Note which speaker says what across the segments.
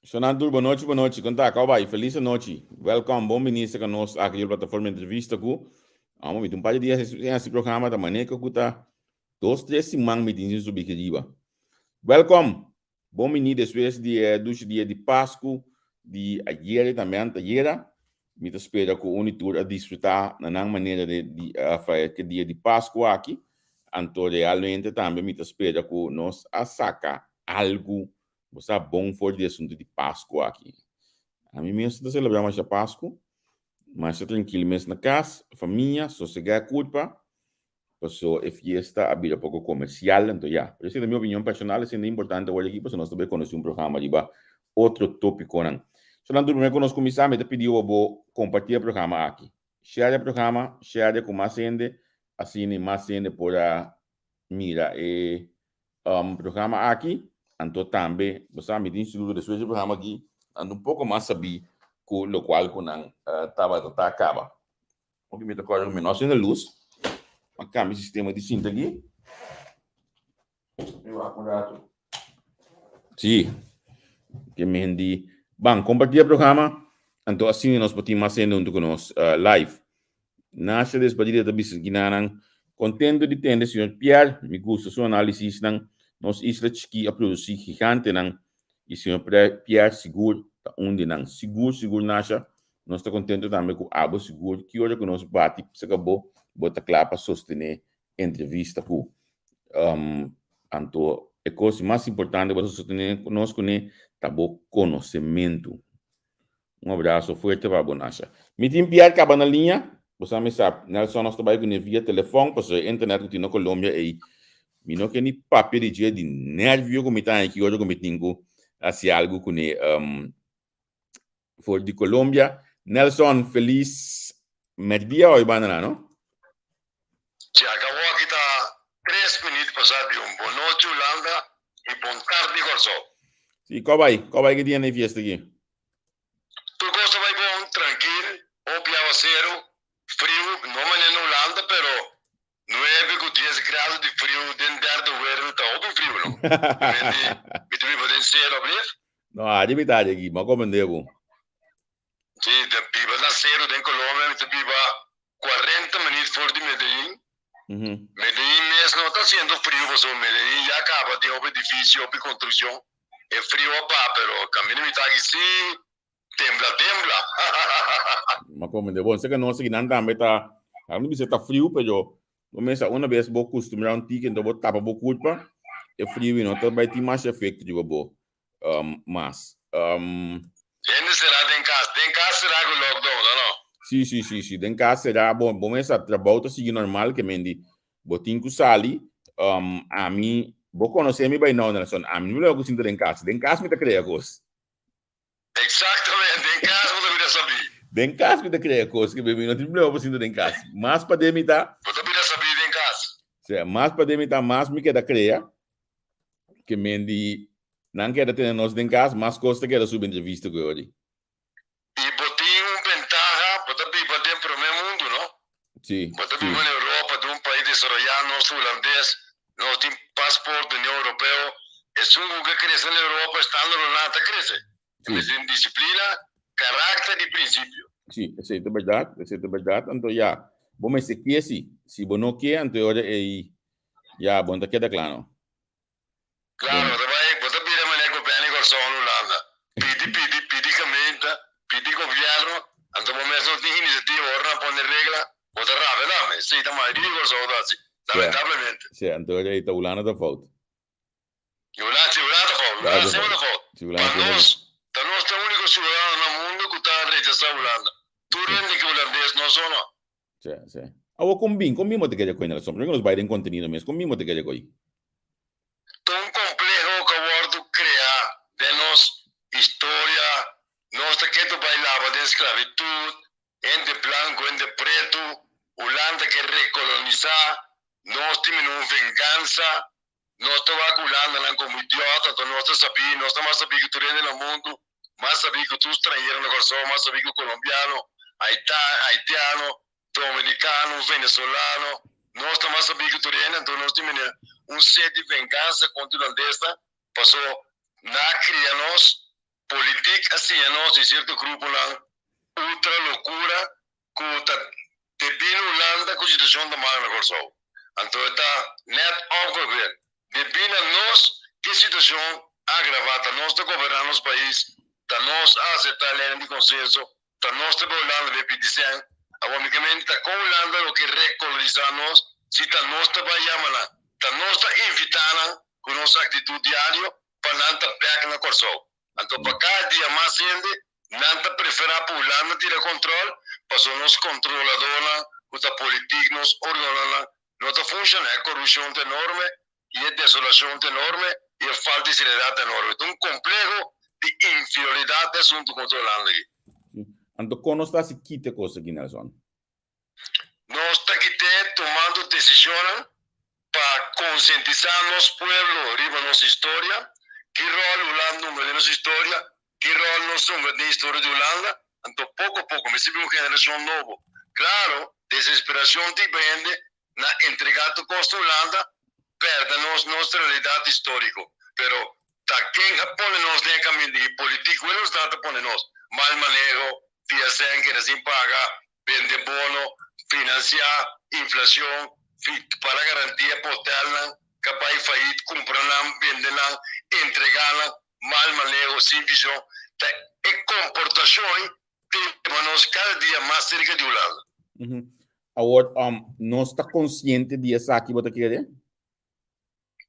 Speaker 1: Sonando, boa noite. Conta, qual vai? Feliz noite. Welcome, bom ministro conosco aqui na plataforma de entrevista com. Vamos ver, um par de dias esse programa da manhã que eu cuta 2, 3 semanas me dizem sobre que diba. Welcome, bom ministro, depois de dia de Páscoa, de ayer também, ayer, me espera com o Unitur a desfrutar na maneira de fazer que dia de Páscoa aqui. Então, realmente também me espera com nós a sacar algo você bom for de assunto de Páscoa aqui. A mim mesmo está celebrando a Páscoa, mas está tranquilo mesmo na casa, família, sossegar culpa, passou a fiesta a vida pouco comercial, então já. Por isso, na minha opinião personal, é importante hoje aqui, porque nós também conhecemos um programa de outro tópico, não. Se não dormir conosco, me sabe, te pediu a compartilhar o programa aqui. Share o programa, share com mais gente, assim, mais gente para mira programa aqui. Então também, você me diz tudo depois do programa aqui, ando pouco mais saber com o qual que não estava acaba. O que me tocou é nós na luz, mas cambia o sistema de cinta aqui. Eu vou sim, que me rendi. Bom, compartilha o programa, então assim nós podemos mais ainda conosco live. Nasce despedida da bisnes guinanan, contento de ter o senhor Pierre, me gusta sua análise, nós isla que a produzir gigante, e o senhor Pierre seguro, onde não, seguro, nasce, nós estamos contentes também com o Abo seguro, que hoje conosco bate, se acabou, bota claro para sostener entrevista com, então, a coisa mais importante para sostener conosco, tá bom conhecimento. Um abraço forte para a Bonasha. Me tem Pierre acaba na linha, você me sabe, Nelson nós trabalhamos via telefone, porque a internet aqui na Colômbia e me não quer papel de dia de nervio como está aqui hoje como tenho assim algo com for de Colômbia. Nelson, feliz meio-dia ou banana, não?
Speaker 2: Se acabou aqui está 3 minutos passados de boa noite Holanda e bom tarde Corso.
Speaker 1: Sim, qual vai que dia na fiesta aqui?
Speaker 2: Tu gosta vai bom, tranquilo, ou zero, frio, não é na Holanda, pero 9 com 10 graus de frio dentro do verão, está muito frio, não? Me tu vive zero, abriu?
Speaker 1: Não, a verdade aqui, mas como devo?
Speaker 2: Sim, vive na zero em Colômbia, me tu vive 40 minutos fora de Medellín. Medellín mesmo não está sendo frio, porque Medellín já acaba de um edifício, de construção. É frio, opa, pero o caminho está aqui, sim, tembla.
Speaker 1: Mas como devo? Você que não sei que não também tá, não precisa tá frio, pero começa uma vez vou acostumar um tique, então vou tapar a culpa, é frio e não, então vai ter mais efeito de bobo, mas.
Speaker 2: Ainda será tem casa será que o lockdown, não?
Speaker 1: Sim, tem casa será bom essa trabalho tá seguindo normal, que mendi, botinho que sali, a mim, vou conhecer me bem não, Nelson, a mim não é o que sinto em casa me tá criando coisa.
Speaker 2: Exatamente, em casa você deveria saber.
Speaker 1: Em casa me tá criando coisa, que bem não tem problema sinto em casa, mas para demitar.
Speaker 2: Você deveria saber em casa.
Speaker 1: Mais para demitar, mais me queda criar, que mendi, não quero ter nós em casa, mas costa quero subir entrevista com ele.
Speaker 2: E botinho ventaja, você vive dentro do meu mundo, não?
Speaker 1: Sim.
Speaker 2: Você vive na Europa, de país desarrollado, nosso holandês, nós temos passaporte da União Europeia, é um que cresce na Europa, está na Holanda, cresce. Mas em disciplina, caráter e princípio.
Speaker 1: Sim, isso é verdade, então já, bom, mas se quer, se você não quer, então já, bom, tá queda claro.
Speaker 2: Claro, você vira mané com bem negócio na Holanda. Pedi camenta, pedi governo, então momento tem iniciativa, ora põe regra, você rave, não, sei tá mais de negócio assim, lamentavelmente.
Speaker 1: Sim, então aí tá Holanda da falta.
Speaker 2: Holanda sempre da falta. Para nós é o único cidadão no mundo que está rechaçando a Holanda. Tu rende que holandês não são, não?
Speaker 1: Sim. Agora, como te quer coisa, porque nós vai ter contenido mesmo, como te quer coisa?
Speaker 2: Tão complexo que eu criar de nossa história, nós que bailava de esclavitud, entre branco, entre preto, Holanda que recolonizar, nós temos vingança, nós estamos Holanda como idiota, então nós sabíamos, nós estamos sabendo que tu rende no mundo, mas sabia que tu estrangeiro no coração, mas sabia que colombiano, haitiano, dominicano, venezuelano, nós estamos sabendo que tu rende, então nós temos set de vingança contra o holandesa, passou na crianos, política assim nós e certo grupo lá ultra loucura que tá de Holanda com a situação da mal na Corsol. Então está net ongeveer. De nós que situação agravada nós de governar nos país, tá nós aceitar a lei de consenso, tá nós de Holanda de pedicen, agora tá com Holanda o que recolonizarnos, se tá nós de Bayamana, tá nós de invitar com nossa atitude diária para não tá pegar na Corsol. Então para cada dia mais gente Nanta prefera pular no tira control, pasó nos controladora, uta política nos ordenana, no te funciona, es corrupción enorme, y es desolación enorme, y es falta de seriedad enorme. Es un complejo de inferioridad de asunto controlando.
Speaker 1: Anto kono sta si kite cosa aqui na zona.
Speaker 2: Nos está tomando decisiones para concientizar los pueblos arriba de nuestra historia, que rol Holanda no nuestra historia, que rol no son de historia de Holanda, entonces poco a poco me sirve una generación nueva. Claro, desesperación depende na entregar tu costo a Holanda, perdernos nuestra realidad histórica. Pero también ponernos de camino de político, no está ponernos mal manejo, fiación que sin paga, vende bono, financiar, inflación, para garantía portarla, capaz de fallir, comprarla, venderla, entregarla, mal manejo, sin visión. Es comportación que nos cada día más cerca de Holanda.
Speaker 1: Agora, não está consciente disso aqui, você quer dizer?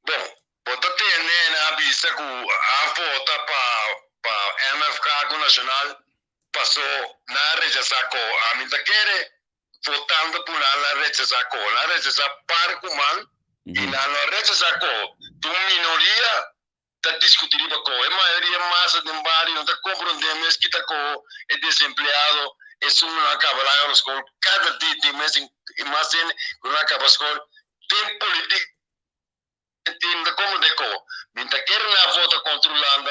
Speaker 2: Bom, você tem na vista que a vota para MFK com Nacional passou na rejeição, a mim tá querer votando por na rejeição para comando e na rejeição tu minoria tá discutindo com a maioria massa de barrio não tá compreendendo que tá com é desempregado. Isso não acaba lá na escola. Cada dia tem mais não acaba a escola. Tem política, tem como deco. Minta querem na vota controlando,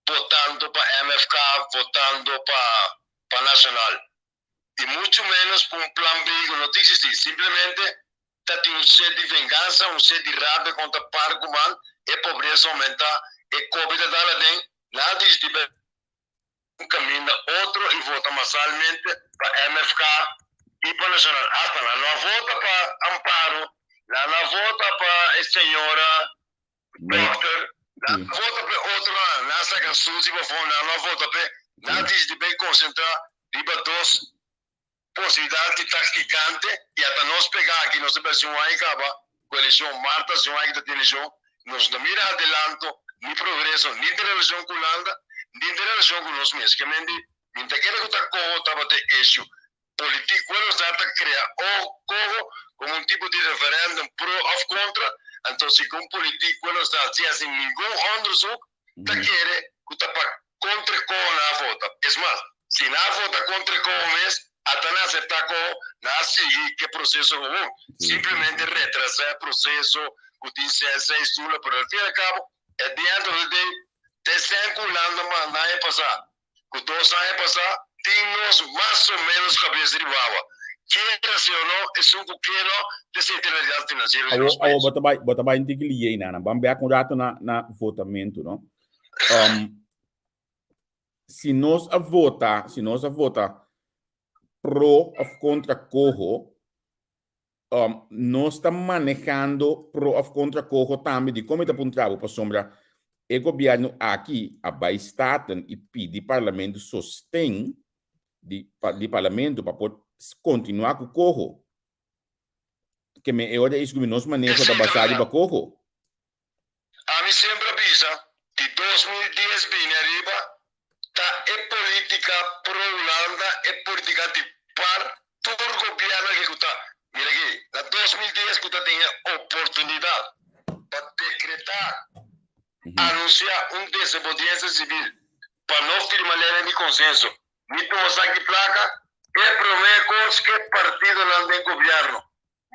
Speaker 2: votando para MFK, votando para Nacional. E muito menos para um plano B que não existe. Simplesmente tem um sede de vingança, um sede de rabia contra o par comando, e a pobreza aumentar, e Covid dá lá dentro, nada existe. Um caminho outro e vota massalmente para MFK e para Nacional. Hasta lá não vota para Amparo, lá não vota para a senhora Doctor, lá não vota para outro lá, lá saca Suzy para fora, lá não vota para nada de bem concentrar, riba duas possibilidades de estar gigante e até nós pegar aqui, nós temos um aí acaba, coalição Marta, se um aí da televisão, nós não mira adelanto, nem progresso, nem de relação com Holanda, de relação com nós mesmos, que mientras que estava de issue político, ele está a criar como um tipo de referéndum pro ou contra, então se com político ele está sem nenhum onderzoek, está querendo que está para contra com a vota. É mais, se na vota contra com o mês, até não acertar com, não seguir que processo comum, simplesmente retrasar o processo, que diz essa estuda, pero al fim e al cabo, é dentro do dia, te circulando mas não é passar. Que 2 anos passar, temos mais ou menos cabeça de baba. Queira se ou não, é um pequeno de centralidade financeira.
Speaker 1: Bota vai integrir aí, né? Vamos ver com rato na votamento, não? Se nós a vota pro ou contra Corro, nós estamos manejando pro ou contra Corro também de como está apontado para sombra. O governo aqui abaixaten e pede parlamento sostém de parlamento para poder continuar com o Corro. Que me é hora isso que nós manejamos da base para Corro.
Speaker 2: A mim sempre avisa de 2010 bem arriba, tá é política pro Holanda, é política de par todo governo que está. Mira aqui, na 2010 que tem oportunidade para decretar anunciar desobediência civil para não firmar lei de consenso. Me tomamos aqui placa, é prometo que partido não tem governo.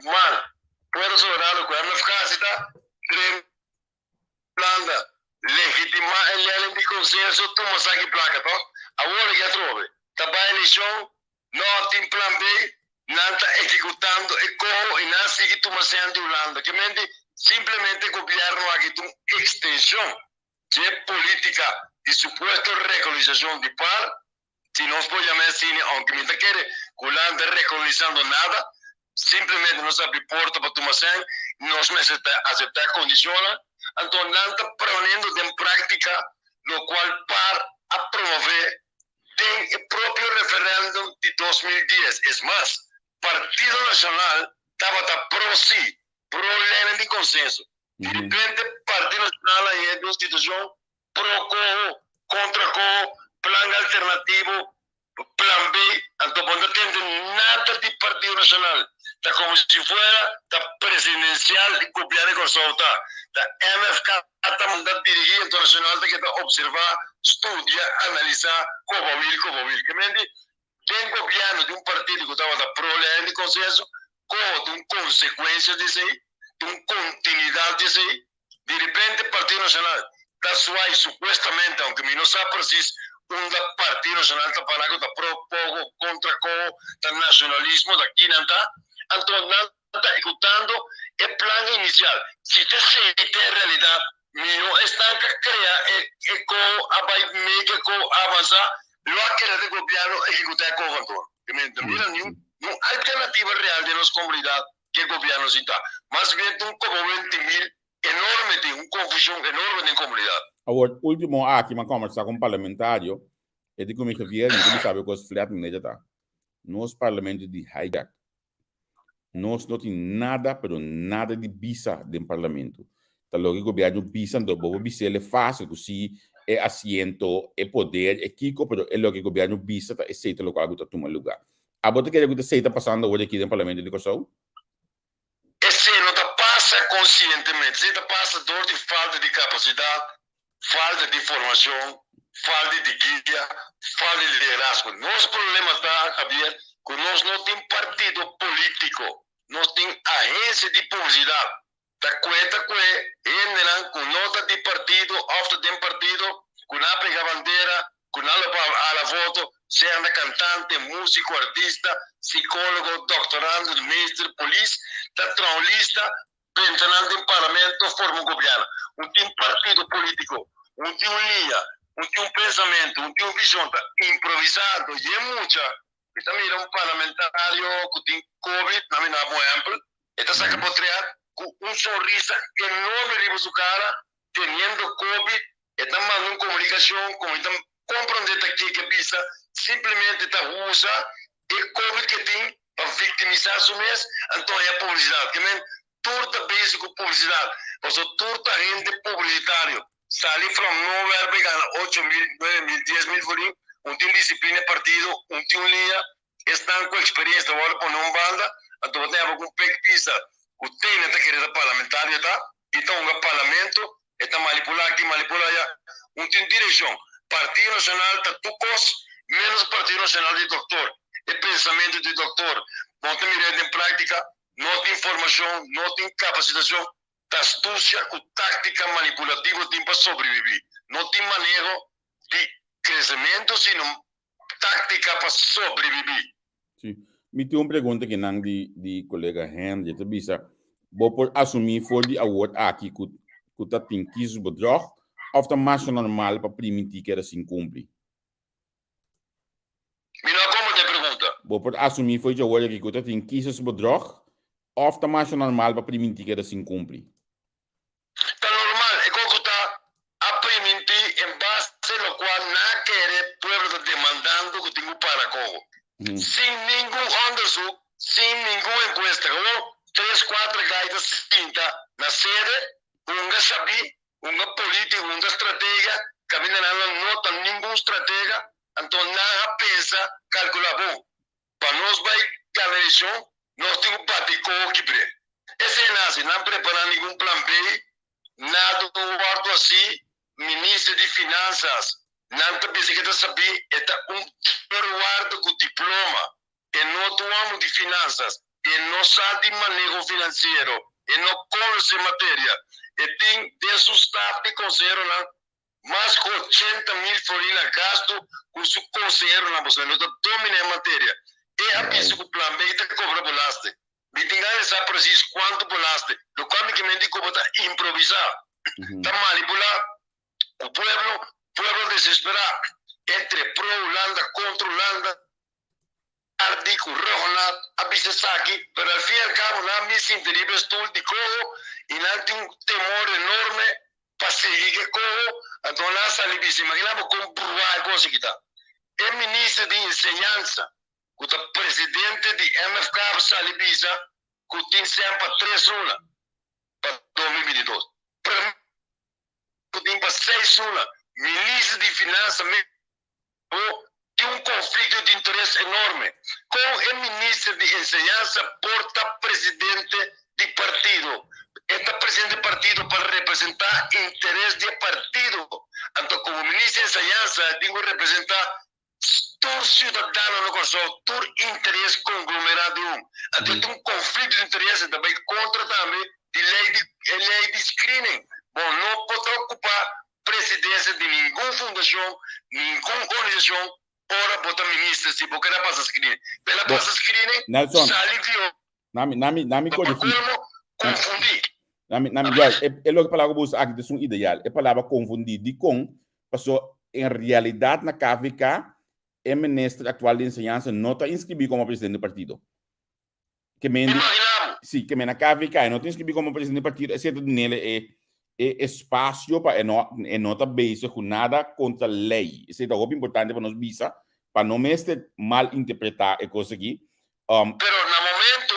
Speaker 2: Mal, puedo sobrar o governo ficar se está tremenda, legitimar a lei de consenso, tomamos aqui placa, tá? Agora que trove, tá para eleição, não tem plano B, não está executando, e como e não sigue tomando de Holanda, que mente simplesmente o governo aqui tem extensão de política de supuesta recolonización de par, si nos podemos llamar así, aunque me quiere culando recolonizando nada, simplesmente nos abre porta para tomar sangue, nos aceptar condiciones, então não está pondo em prática, lo qual para a promover tem o próprio referendo de 2010. É mais, Partido Nacional estava pro si, pro lei de consenso. De repente, Partido Nacional é uma instituição pro-co, contra-co, plano alternativo, plan B, então não tem nada de Partido Nacional. Está como se fuera da presidencial de copiar e consultar. Da MFK está mandando dirigir internacional que está observar, estudiar, analisar como vil. Que mente, tem governo de um partido que estava da pro-lei de consenso, com uma consequência disso aí, de uma continuidade disso aí. De repente, Partido Nacional está suave, supostamente, aunque não sabe preciso, Partido Nacional está falando que está pro-povo, contra-co, está nacionalismo, daqui não está. Então, não está executando o plano inicial. Se você aceita a realidade, não está a criar avançar, lo que el gobierno ejecutar con control. Mira, no hay alternativa real de nuestra comunidad que el gobierno está. Más bien, como 20.000 enorme, de una confusión enorme en la comunidad.
Speaker 1: Agora, último aqui, uma conversa com um parlamentário, é de como é que vier, não sabe que os flat não tá. Nos parlamentos de hijack. Nós não tem nada, pero nada de bisa do parlamento. Tá logo o governo bisa, então o bisa é fácil, assim, é assento, é poder, é kiko, pero é logo o governo bisa, tá aceita o qual está tomando lugar. A bota que ele está passando hoje aqui no parlamento de Kosovo?
Speaker 2: Esse não passa conscientemente, se passa dor de falta de capacidade, falta de formação, falta de guia, falta de liderazgo. Nosso problema está, Javier, que nós não temos partido político, nós temos agência de publicidade. Da cuenta que generan con nota de partido, after de partido, con aplica bandera, con a la foto, sean cantante, músico, artista, psicólogo, doctorando, ministro, policía, está lista, pensando en parlamento, forma un gobierno. Un partido político, un línea, un pensamiento, un visión improvisado, y es mucha. Esta mira un parlamentario que tiene COVID, no me da ejemplo, esta saca potrear, un sonrisa enorme en su cara, teniendo COVID, están mandando comunicación, como están comprendendo aquí que pisa, simplemente está usa el COVID que tiene para victimizar su mes, entonces hay publicidad, que men, torta básico publicidad, o sea, torta gente publicitario, sale from nowhere, gana 8.000, 9.000, 10.000 forinhos, un tiene disciplina de partido, un tiene un día, están con experiencia, voy a poner un banda, entonces tenemos un pec pisa, usted no está queriendo parlamentario, ¿está? Y está un parlamento, está manipulado aquí, manipulado allá. Un tiene dirección. Partido Nacional está tu cosa, menos Partido Nacional de doctor. El pensamiento de doctor. No te mires en práctica, no tiene información, no tiene capacitación. Está astucia con táctica manipulativa para sobrevivir. No tiene manejo de crecimiento, sino táctica para sobrevivir.
Speaker 1: Sí. Me tem uma pergunta que não de colega Henry, de bisa, vou por assumir for de award aqui que tá tem que bedrag of de massa normal para permitir que assim cumpre.
Speaker 2: Mira como te pergunta.
Speaker 1: Vou por assumir for de award aqui que tá tem que bedrag of de massa normal para permitir que assim cumpre.
Speaker 2: Tá normal, é como está a permitir em base no qual não quer pueblo demandando que tenha para como. Sin ningún undersug, sin ninguna encuesta, como 3, 4 gaitas cinta na sede, unga sabi, unga política, unga estratégia, que viene não nota nenhuma estratégia, então nada pensa, calcula bom. Para nós vai a eleição, nós temos bater com o que pre. Esse é nasce, não prepara nenhum plano B, nada do guardo assim, ministro de finanças, não te pensa que tu sabe, é guardo com diploma, e não tomamos de finanças, e não sabe de manejo financeiro, e não conhece matéria, e tem de seu staff de conselheiro, mais de 80.000 florinas gasto com seu conselheiro, não domina a matéria. E a pessoa que o plano B te cobra bolaste. Vitingar sabe preciso quanto bolaste, o qual me que me digo que improvisar, está manipular o pueblo. pueblo desesperado, entre pro-Holanda, contra Holanda, ardico, regional, abisesaki, pero al fin y al cabo, nada más interés todo de cojo, y nada un temor enorme para seguir que cojo, entonces nada sale bis, imaginamos con burbuja y cosa que está. El ministro de enseñanza, el presidente de MFK sale bisa, que tiene siempre 3 runas para 2022. Pero que tiene para 6 runas, ministro de finanzas, tem conflito de interesse enorme. Com o ministro de enseñanza porta presidente de partido. Este presidente de partido para representar interés de partido. Então, como ministro de enseñanza, tengo que representar todo cidadão no Kosovo, todo interesse conglomerado. Então, tem conflito de interesse também contra também de lei de screening. Bom, não pode ocupar presidência de nenhuma fundação, nenhuma organização, ora bota ministro, se porque ela passa screening. Pela passa screening,
Speaker 1: Nelson,
Speaker 2: sai viu.
Speaker 1: nami
Speaker 2: Confundir.
Speaker 1: É lo que palavra bus aqui de um ideal. É palavra confundir de com, passou em realidade na KVK, o ministro atual de enseñanza não está inscrito como presidente do partido. Que mende, sim, que na KVK não está inscrito como presidente do partido, exceto nele espaço para não estar base com nada contra a lei. Isso é algo importante para nós visa, para não mal interpretar a coisa aqui.
Speaker 2: Pero no momento,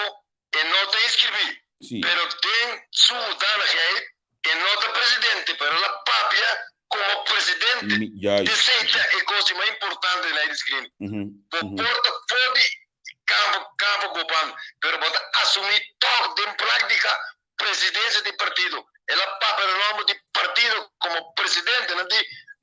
Speaker 2: não está inscrito.
Speaker 1: Sí.
Speaker 2: Pero tem ciudadanía y no está presidente, pero la papia como presidente deseja a coisa mais importante na screen. Porta fora campo governo, pero bota assumir todo em prática presidência de partido. Ela papia o nome de partido como presidente,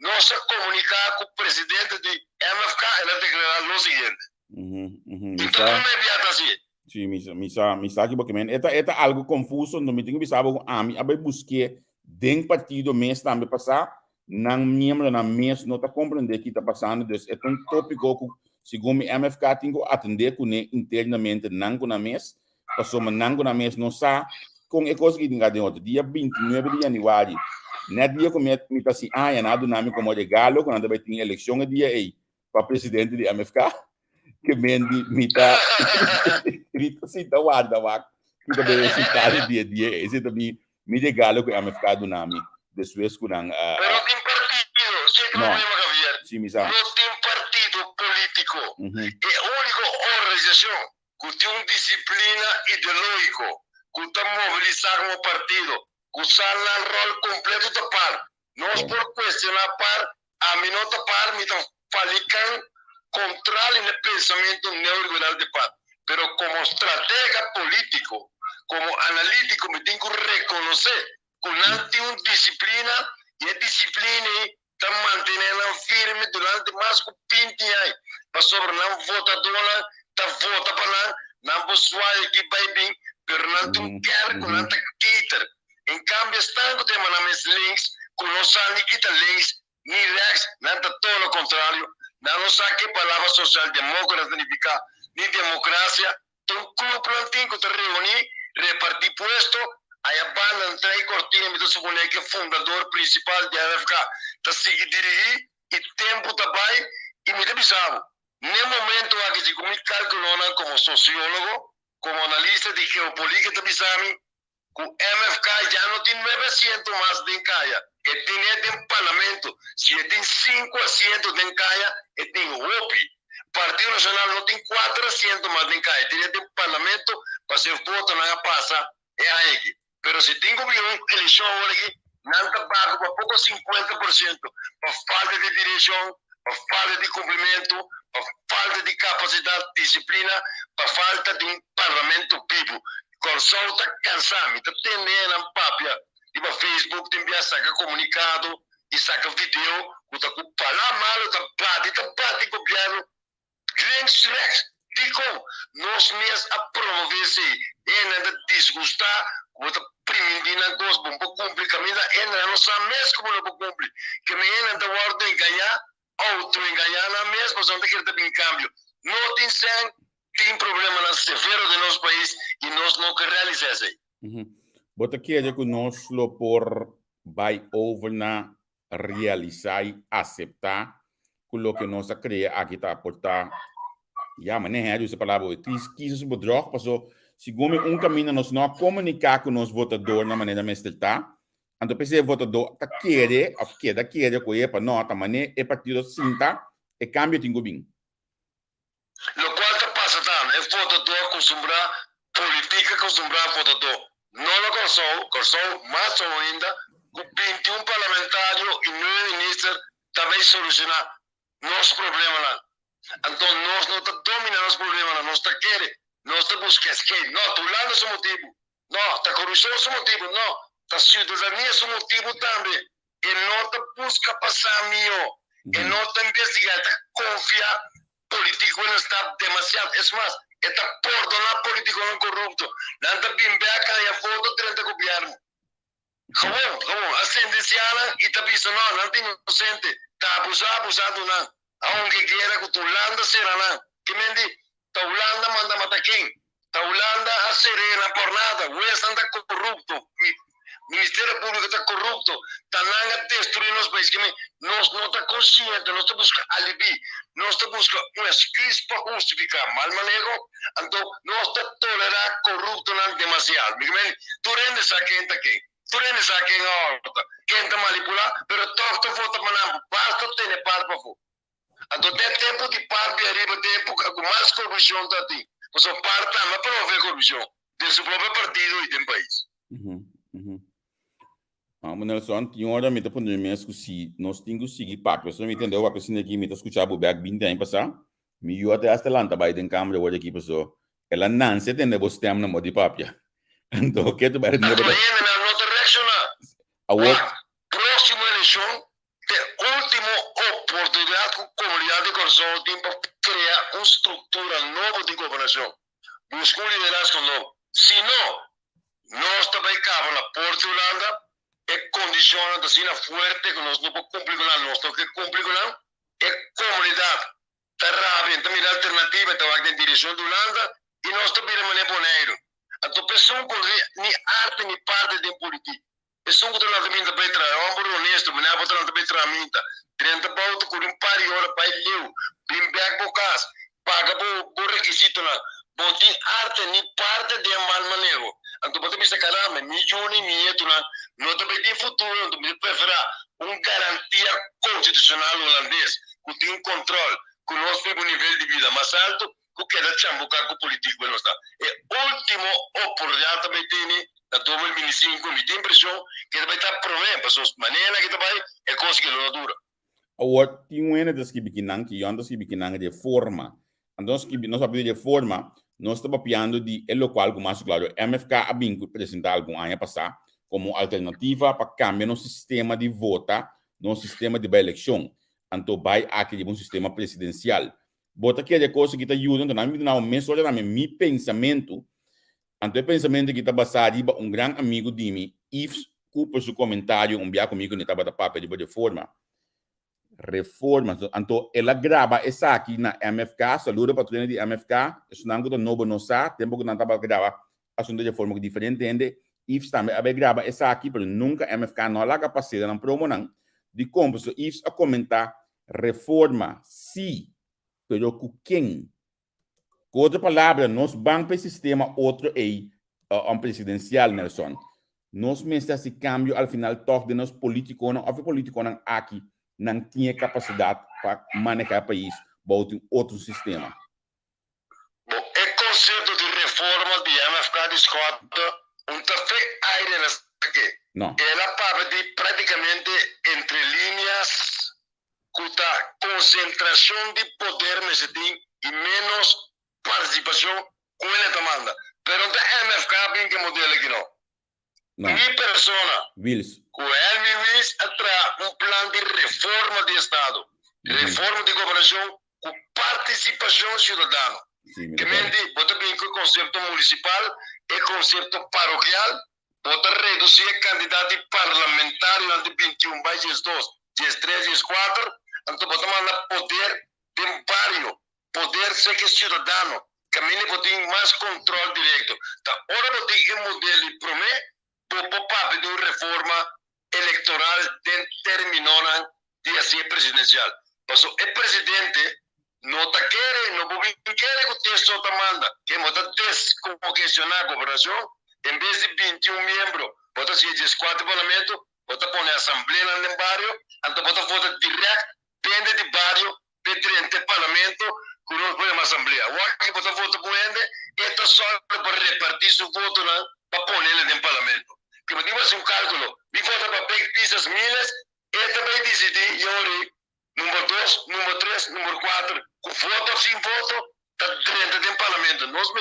Speaker 2: não se comunicar com o presidente de MFK, ela declarar o seguinte. Então não é viado assim.
Speaker 1: Sim, misa aqui porque é algo confuso, não me tenho que saber a mim, abai busque dentro partido mês também passar, não membro na mês não tá compreender que tá passando, então é um tópico que segundo o MFK tenho que atender com internamente não com na mês, passou mas não com na mês não sa com a coisa que tinha de outro dia 29 de janeiro, né dia como me tá assim, é nada nome como regalo quando vai ter eleição é dia aí para presidente de MFK que mendi mita Rito si tawad dawak kita be si kali dia esse também me regalo que a MFK do nami depois com
Speaker 2: pero tem partido sem problema Javier
Speaker 1: sim misa
Speaker 2: não tem partido político é a única organização que tem disciplina ideológica que está mobilizar como partido que usa o rol completo da par nós por questionar par a mim não tá par me estão falicando controla el pensamiento neoliberal de paz. Pero como estratega político, como analítico, me tengo que reconocer que no una disciplina y esa disciplina está manteniendo firme durante más de 20 años. Para sobre no votadora, está vota para nada, no visual que va bien, pero no tiene un cargo, no tiene quitar. En cambio, están que tenemos las links, que no saben ni quitar links, ni reacts, nada todo lo contrario. Não sabe que palavra social-democrata significa nem democracia. Então, como plantinho que te reunir, repartir puesto, aí a banda entra e cortina, me dá o que é fundador principal de AFK. Está seguir dirigir, e tempo também, e me avisava. No momento aqui, se como calculou como sociólogo, como analista de geopolítica, avisava que o MFK já não tem 900 mais de Caia. E tem um parlamento, se tem 5 assentos de Caia, e tem OPI. Partido Nacional não tem 400 mais de Caia. Tem um parlamento para ser voto na passa, é aí. Mas se tem uma eleição aqui, não está pago para pouco 50%, para falta de direção, para falta de cumprimento, para falta de capacidade, disciplina, para falta de um parlamento vivo. Consulta cansado, está tendendo a papia. E para Facebook tem que sacar comunicado e sacar vídeo, está com falar mal, está bate copiando. Links, digo, nós mesmos a promover-se, ainda desgustar, está primindo na coisa, um pouco complicado, ainda não sabe mesmo como não pode cumprir. Que me ainda a ordem ganhar, outro em ganhar na mesma, mas não tem que ter em câmbio. Não tem problema na severo de nosso país e nós não queremos realizar isso aí.
Speaker 1: Bota aqui é que nós lo por vai over na realizar e aceitar com o que nós cria aqui está aportar. Ja, mas nem é essa palavra. Quis o bedrog, passou. Segundo caminho, nós não comunicar com os votadores na maneira mais está. Então, pensei, o votador tá querer, ou queda, com ele, para não, tá maneira, é partido cinta, e cambio de bem.
Speaker 2: Lo qual te passa também, é votador acostumbrar, política acostumbrar votador. Não lo corsou, mais ou ainda, com 21 parlamentários e 9 ministros, também solucionar nossos problemas lá. Então, nós não estamos dominando os problemas lá, nós estamos querendo, nós estamos buscando, não, tu lá não é o motivo, não, a corrupção é o motivo, não, a cidadania é o motivo também, e não te busca passar melhor, e não te investigar, te confiar, político não está demasiado, é mais, está perdonar político não corrupto, não está bimbeca e a foto 30 governo. Como, a sentenciada e está visto, não tem inocente, está abusado, não. Aunque quiera que tu Holanda será nada. Que me dice, ta Holanda manda matar quem? Ta Holanda a serena por nada. West anda corrupto. Ministério Público está corrupto. Ta nanga destruir nos países. Que nós não está consciente, nós está buscando alibi. Nós está buscando uma crise para justificar mal manejo. Então, nós está tolerar corrupto não demasiado. Tu rendes a quem está aqui. Tu rendes a quem ahorita. Quem está manipular, pero todo vota manambo. Basta ter par para fora. Então, tem tempo de parte arriba, tempo com mais corrupção da ti. Mas o parte não prova corrupção. Tem seu próprio partido e tem país.
Speaker 1: Mas Nelson, tinha hora me tá mesmo se nós temos que seguir papo. Você me entendeu? A pessoa aqui me tá escutando o back bem tempo passar. Me eu até hasta lá vai tem câmera hoje aqui pessoal. Ela não se tem você tem na modi papo. Então, que tu vai
Speaker 2: entender? Não direcionar. Próxima eleição a última oportunidade com a comunidade de consorcio para criar uma estrutura nova de governação. Buscar um liderazgo novo. Se não, nós também acabamos na Porta de Holanda e condiciona assim forte que nós não podemos cumprir com nós temos que cumprir com é comunidade. Está rápido, então mira alternativa, está em direção de Holanda e nós também remanemos boneiro. Então, pessoas que nem arte nem parte de política. Pessoa que está também para entrar, homem honesto, mas não está também para mim, 30 pauta com um par de horas para ele, bem back para casa, paga por requisito lá, bom tem arte nem parte de mal manejo. Então pode pensar caramba, milhões e milhões lá, não também tem futuro, não também preferar uma garantia constitucional holandês, que tem controle, que nós temos um nível de vida mais alto, que quer chambucar com o político não está. É último oportunidade também tem na 2025, me tem impressão que vai estar problema, pessoas maneira que vai é coisa que não dura.
Speaker 1: Agora, tem uma das que biquinang, que andas que biquinang de forma. Então, nós sabemos de forma, nós estamos piando de el local, como mais claro, MFK a bem apresentar algum ano passar como alternativa para cambiar no sistema de vota, no sistema de eleição. Então, vai aqui de um sistema presidencial. Bota que é coisa que está ajudando, então, na meu pensamento. Então, o pensamento que está basado em um grande amigo de mim, Yves, por seu comentário, enviar comigo, não estava da papel de forma. Reforma. Então, ela grava essa aqui na MFK, saluda para o de MFK, isso não é novo, não sabe, tempo que não estava gravar assunto de forma diferente, entende? Yves também, ela grava essa aqui, mas nunca MFK não há capacidade, não promo, não, de como, so, Yves a comentar, reforma, sim, pero com quem? Com outra palavra, nós vamos para o sistema outro aí, um presidencial, Nelson. Nós mesmos esse câmbio, ao final, toque de nós políticos, aqui, não tinha capacidade para manejar o país, para outro sistema.
Speaker 2: Bom, o conceito de reforma de MFK discute café aire aqui.
Speaker 1: Não.
Speaker 2: Ela fala de praticamente entre linhas, concentração de poder e menos participação com ele demanda. Pero o MFK bem que modelo aqui não. Mi persona,
Speaker 1: Wills.
Speaker 2: Com ele Wills atrás plano de reforma de Estado, reforma de governação com participação cidadana. Que mente, bota bem que o conceito municipal e conceito paroquial, bota reduzir a quantidade parlamentar de 21 mais 2, 3, 4, então bota mandar poder temporário, poder ser que cidadano, que a mim bota mais controle direto. Então, ora bota um modelo de promessa, para de uma reforma eleitoral terminó de ser presidencial. Pasó el presidente no te quiere, no quiere que usted sota manda, que mota descongestionar la cooperación, en vez de 21 miembros, vota si es 4 parlamentos, vota poner asamblea en el barrio, entonces vota voto directo, dentro del barrio, dentro del parlamento, con una buena asamblea. O aquí vota voto puede, esto solo para repartir su voto para ponerle en el parlamento. Que me digas un cálculo, mi voto para pisas miles, esta va a decidir, yo número 2, número 3, número 4, con voto o sin voto, está dentro del parlamento. Nós me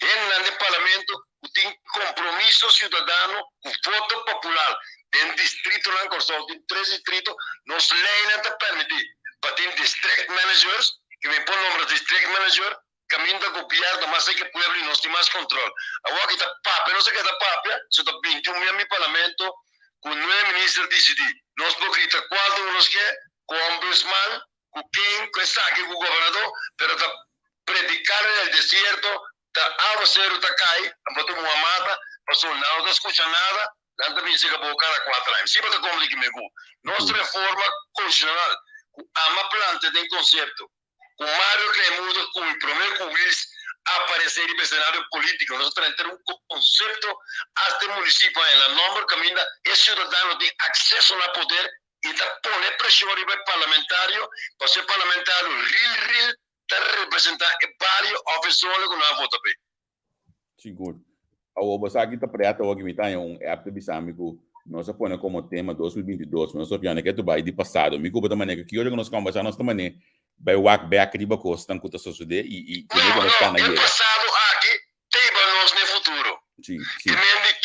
Speaker 2: en el parlamento, tem compromisso ciudadano com voto popular. Tem distrito lá em Corsol, tem 3 distritos, nos lei não te permite. Mas tem district managers, que me põe o nome de district manager, caminho da copiar, mas sei que o povo não tem mais controle. Agora que está papel, não sei que está papel, se está 21 mil parlamento, com 9 ministros decidir. Nós podemos gritar 4 uns que, com o ombudsman, com quem, com esse aqui, com o governador, mas está predicar no deserto, a cero está cai, a botar uma mata, passou não escuta nada, não também chega a bocar a 4 anos. Sempre está como que me gu. Nossa reforma constitucional, a uma planta tem conceito, com Mário Cremudo, com o primeiro cubis aparecer em cenário político, nós temos que ter um conceito até o município, a número caminha, esse cidadão tem acesso ao poder e está pondo pressão no parlamentário, para ser parlamentário real, representar vários oficiais que não votam bem.
Speaker 1: Seguro. O Obasaki está preto hoje me tá um apto bisâmico nós põe como tema 2022 nós opinião que tu vai de passado me culpa da maneira que hoje nós conversar nós também vai walk back riba costa com a sociedade e que nós está na
Speaker 2: é passado aqui tem nós no futuro
Speaker 1: sim
Speaker 2: que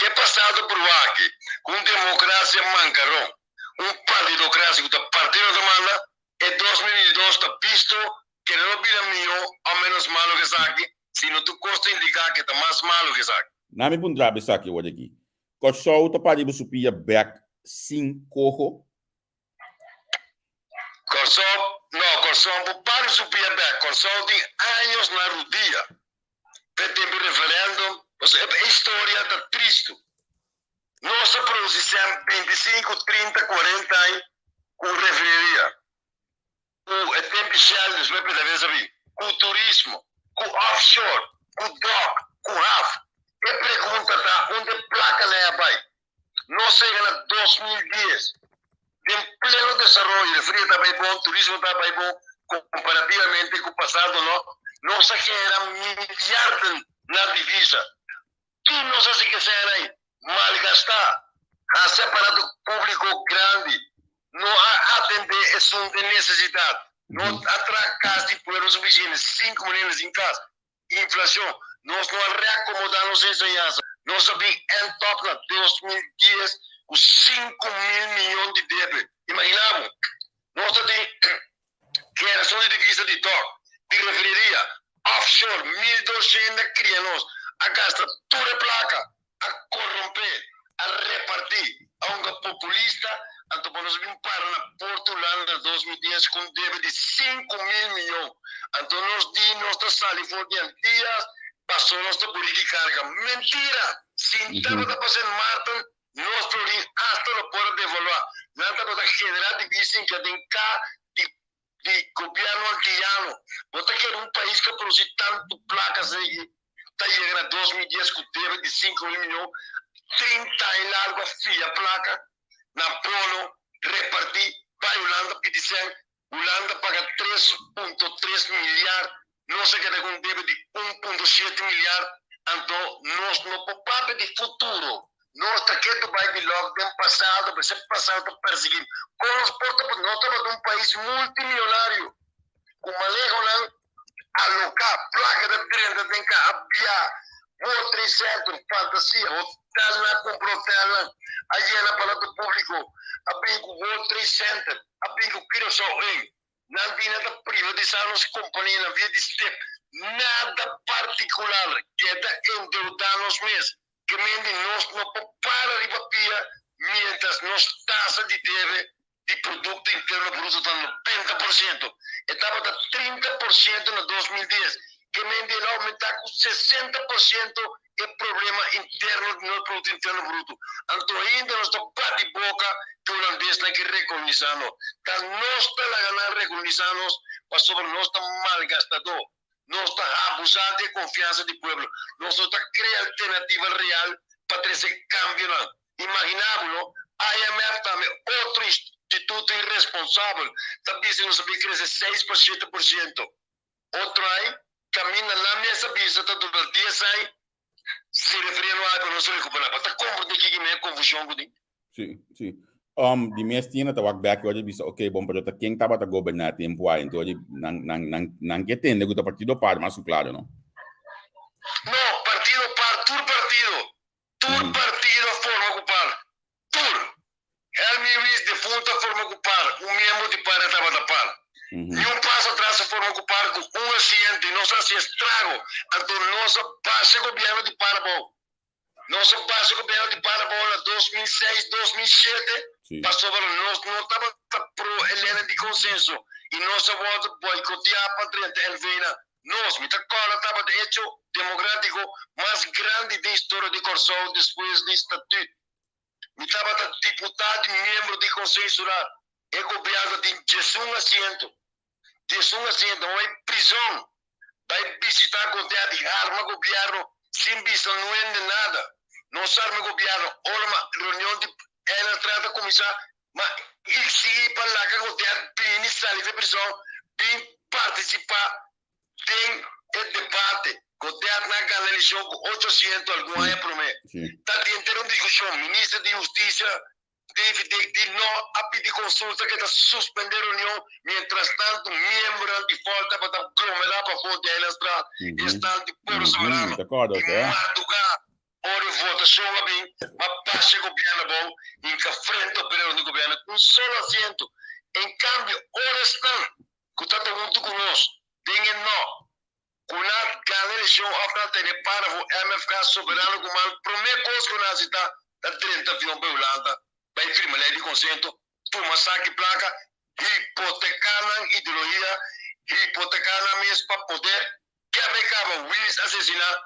Speaker 2: é passado por aqui com democracia mancarão partidocracia que partido demanda é 2022 está visto que não vira melhor ou menos malo que isso aqui, se não tu custa indicar que está mais malo que isso aqui.
Speaker 1: Não me pondrá isso aqui hoje aqui. Corsol está para subir back 5 cojo.
Speaker 2: Corsol para subir back. Corsol tem anos na rodia. Tem referendum, a história está triste. Nossa produção 25, 30, 40 anos com refinaria. O tempo Shell, com o turismo, com o offshore, com o dock, com o RAF. E a pergunta está, onde a placa não é pai? Nós chegamos a 2010. Tem pleno desenvolvimento, refri está bem bom, turismo está bem bom, comparativamente com o passado, não? Nós gera milhares na divisa. Tudo nós assim que será aí, mal gastar, a separado público grande. Não atender essa necessidade. Não atracar de poder suficiente 5 milhões em casa. Inflação. Nós não reacomodamos essa aliança. Nós sabemos em top na 2010 com 5 mil milhões de débito. Imaginamos. Nós temos criação de divisa de toque, de refinaria, offshore, 1.200 crianos. A gasta toda a placa, a corromper, a repartir a um populista. Então, nós vimos para na Portugal em 2010 com débito de 5 mil milhões. Então, nós dimos nossa sala for dias, passou nossa política carga. Mentira! Se estava passando Martin, nós podemos até não poder devaluar. Não estava a generar divisa que tem cá de governo antiano. Você quer um país que produz tanto placas aí, está chegando a 2010 com débito de 5 mil milhões, 30 e largo a fia placa. Na Polo, repartir para a Holanda, que dizem, Holanda paga 3,3 milhares, nós queremos um débito de 1,7 milhares, então nós não podemos de futuro. Nós aqui vai de logo do passado, você passado está perseguindo. Com os portos, nós estamos um país multimilionário, com uma lei Holanda, alocar, placa de grande, tem que apiar, outro centro, fantasia, hotel lá, comprou hotel lá, aí na palavra público, abrir o World Trade Center, abrir o Kirosol, não tem nada privatizar as companhias na via de step, nada particular, que é endeudar-nos mesmos, que nós não para de papia, mientras nós taxa de débito de produto interno bruto está no 90%, estava a 30% em 2010, que ele aumentar com 60% é problema interno do nosso produto interno bruto. Então ainda nós estamos bate boca que o holandês não é que reconhecer nós. Então nós estamos a ganhar reconhecer nós, mas sobre nós estamos malgastador. Nós estamos abusando de confiança do povo. Nós estamos a criar alternativa real para ter esse câmbio. Imaginável, a IMF também, outro instituto irresponsável, também se não sabia crescer 6 para 7%. Outro aí, caminha na mesa vista, está durante 10 anos, se referindo a para não se recuperar. Está como de que é confusão com isso?
Speaker 1: Sim. Di mestina ta wag back hoje bisa okay bom pero ta quem tava ta governar tempo aí então hoje não que tem nego ta partido par mas claro não.
Speaker 2: Não, partido par, tur partido forma ocupar, tur. Helmi Ruiz defunta forma ocupar, membro de par estava da par. E passo atrás se forma ocupar com assento e não se estrago, então nossa base governo de Parabó. Nossa base governo de Parabó em 2006, 2007, passou para nós não estava pro Helena de consenso e nossa voz boicotear para 30 Elvina. Nós, me tacola, estava de hecho democrático mais grande da história de Corsol depois do estatuto. Me estava deputado e membro de consenso lá. É governo de 11 assento. 11 assento, não é prisão. Vai visitar com de arma governo sem vista, não é nada. Não sabe governo, olha, reunião de ela trata comissar, mas ele se para lá que o teatro sair de prisão, vem participar, tem o debate, o teatro na ganha eleição com 800 alguma é para mim. Está dentro de discussão, ministro de Justiça deve de não a pedir consulta que está suspender a reunião, mientras tanto, membro de volta para aglomerar para fora da estrada, estão de puro soberano, madrugar, hora de votação, mas baixa governo bom, em que frente ao período do governo, um solo assento. Em câmbio, hora estão, que está muito conosco, tem não. Quando a eleição, a ter para o MFK soberano, como a primeira coisa que nós está, da 30 avião para a Holanda, vai firme lei de consento, toma saque placa, hipotecar na ideologia, hipotecar na mesa para poder, que a becaba, Willis assassinar,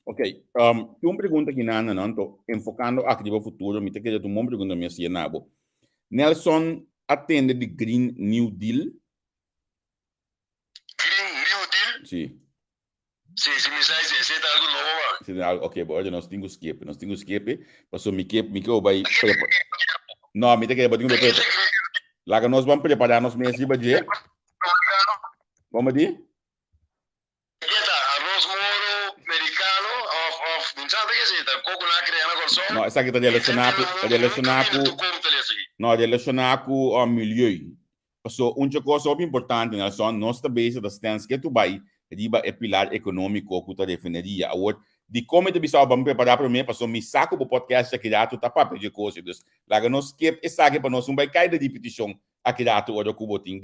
Speaker 1: Ok, uma pergunta aqui na não estou enfocando aqui no futuro, me tem que ter uma pergunta minha se nabo. Nelson atende de Green New Deal?
Speaker 2: Green New Deal?
Speaker 1: Sim.
Speaker 2: Sim, se me sai se é algo novo,
Speaker 1: se é algo, ok, bom, hoje nós temos escape, passou me que vai não, me tem que botar lá que nós vamos preparar nós mesmos para dia. Vamos dizer?
Speaker 2: Arroz moro americano of sabe que se tá coco na criana corso.
Speaker 1: Não, essa aqui está relacionado com o milieu. Passou coisa importante, Nelson, nós também da stance que tu vai riba é pilar econômico que tu definiria. Agora, de como tu bisa vamos preparar para mim, passou me saco o podcast aqui já tu tá para pedir coisas. Lá que nós que essa aqui para nós não vai cair de repetição aqui já tu olha como tem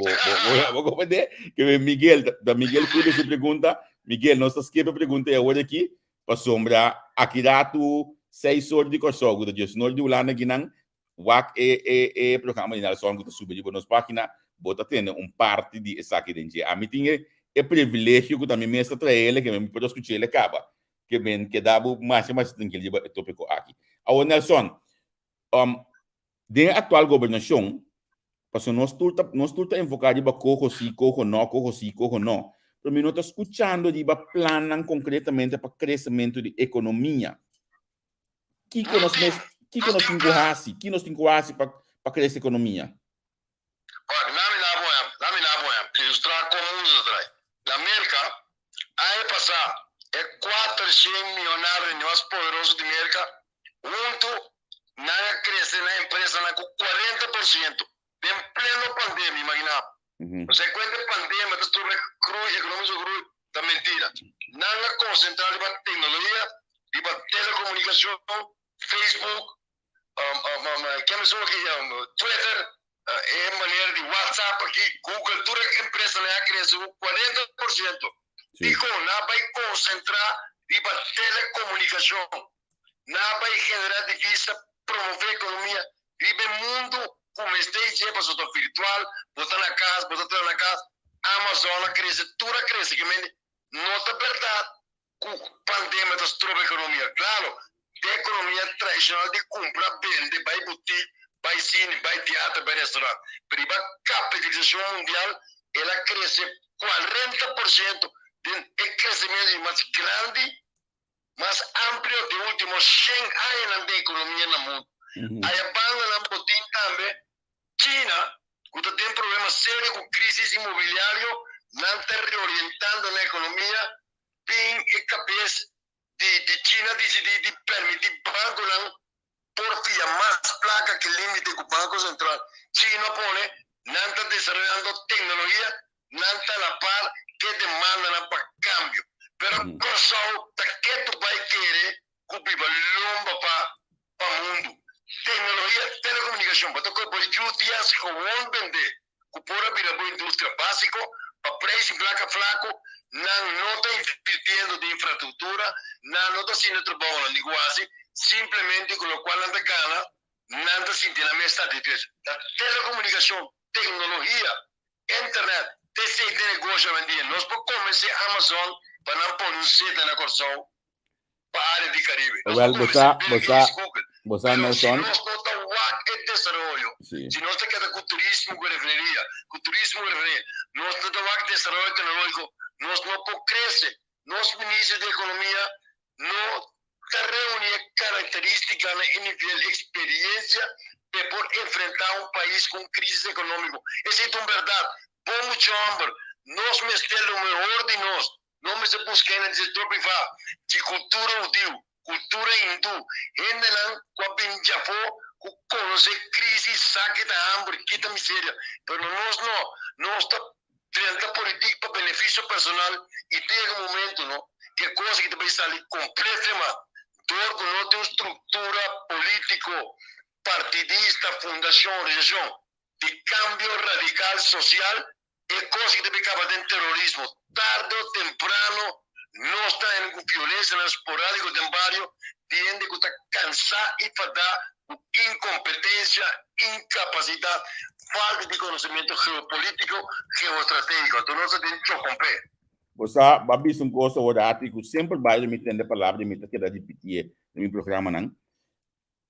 Speaker 1: vou compreender que Miguel fez essa pergunta. Miguel, nós estamos que pergunta é hoje aqui para sombra aqui já tu 6 horas de corso, que tu não de ulana aqui não wak programa de Nelson que tu subir para nós página, bota tendo parte de essa aqui dentro. A mim tinha é privilégio que também me está trazendo que me pode escutar ele acaba que bem que dá mais tem que ele tópico aqui. Agora Nelson, de atual governação, porque nós tudo enfocado para cojo sim, cojo não. Para mim não está escutando de planan concretamente para crescimento de economia. Que nós temos para crescer a economia?
Speaker 2: Ilustrar como usa atrás. Na América, aí passar é 400 milionários mais poderosos de América, junto na crescer na empresa com 40%, em pleno pandemia, imagina. Você quando a pandemia, está econômico da mentira. Não concentrado para tecnologia, para telecomunicação, Facebook, Twitter, é maneira de WhatsApp aqui, Google, toda a empresa cresceu 40%. E não vai concentrar para telecomunicação, não vai generar divisa, promover a economia, vive mundo como esteja, para o virtual, botar na casa, Amazon cresce, tudo cresce, que não é verdade. pandemia da sua economia. Claro, de economia tradicional de compra, vende, vai boutique, vai cine, vai teatro, vai restaurante. Pero a capitalização mundial, ela cresce 40% de crescimento mais grande, mais amplo dos últimos 100 anos da economia no mundo. Aí a banda na botin também, China, que tem problemas sérios com crise imobiliária, não está reorientando na economia, bem é capaz de China decidir de permitir banco não por via mais placa que limite do Banco Central. China põe, não está desenvolvendo tecnologia, não está na par que demanda para câmbio. Pero pessoal, que tu vai querer cobrir lomba para o mundo. Tecnologia, telecomunicação, para tocar por UTS, que vão vender, que pode vir a indústria básica, para preço e placa flaco, não está invirtiendo de infraestrutura, não está sendo trabalho no negócio, simplesmente com o qual anda gana, não está sentindo a minha satisfação. A telecomunicação, tecnologia, internet, esse negócio vendia. Nós podemos começar a Amazon para não pôr sede na corção para a área de Caribe.
Speaker 1: Well, você
Speaker 2: Nelson. Se nós não estamos em desenvolvimento, se nós estamos com turismo, com refineria, nós não estamos em desenvolvimento tecnológico, nós não podemos crescer. Nosso ministro da Economia não reúne características e nível de experiência para poder enfrentar país com crise econômica. Essa é uma verdade. Por muito hambre, nós mestemos o melhor de nós. Não me se busquem no setor privado. De cultura judeu, cultura hindu, ainda não, com a pinchafó, com conhecer crise, saque da hambre, quita miséria. Mas nós não. Nós estamos tentando política para benefício personal e tem um momento, não? Que é coisa que deve sair completamente. Todo não tem uma estrutura político, partidista, fundação, religião, de câmbio radical social, é coisa que deve acabar em terrorismo. Tarde ou temprano, não está em violência esporádica temporário, tem que estar cansado e fadar incompetência, incapacidade, falta de conhecimento geopolítico, geoestratégico. Então, nós temos que romper.
Speaker 1: Você vai ver um curso de artigo, sempre vai me entender a palavra, me está querendo repetir no meu programa, não?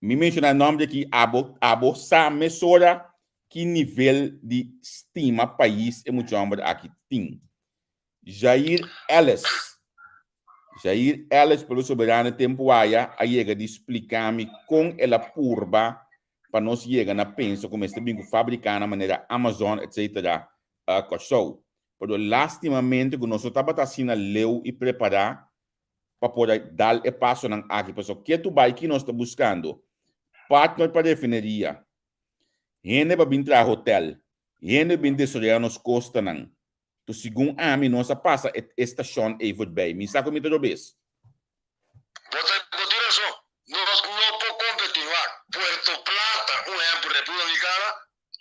Speaker 1: Me menciona o nome aqui, abo sa mesura que nível de estima país é muito hambre aqui tem. Jair Ellis, pelo soberano tempo aí chega de explicar-me com ela purba para nós chegar na pensa como este bingo fabricar na maneira Amazon, etc. Corsou. Por lastimamente, que nós estamos assim leu e preparar para poder dar o passo na aqui. Pessoal, que tu vai que nós estamos buscando? Partner para refineria. Gente para vir para hotel. Gente para desoriar nos costas não. Tu segundo a mim, nós passa a estação Eivod Bay. Me saco me todo vez.
Speaker 2: Nós não podemos competir. Puerto Plata, um exemplo, República Dominicana,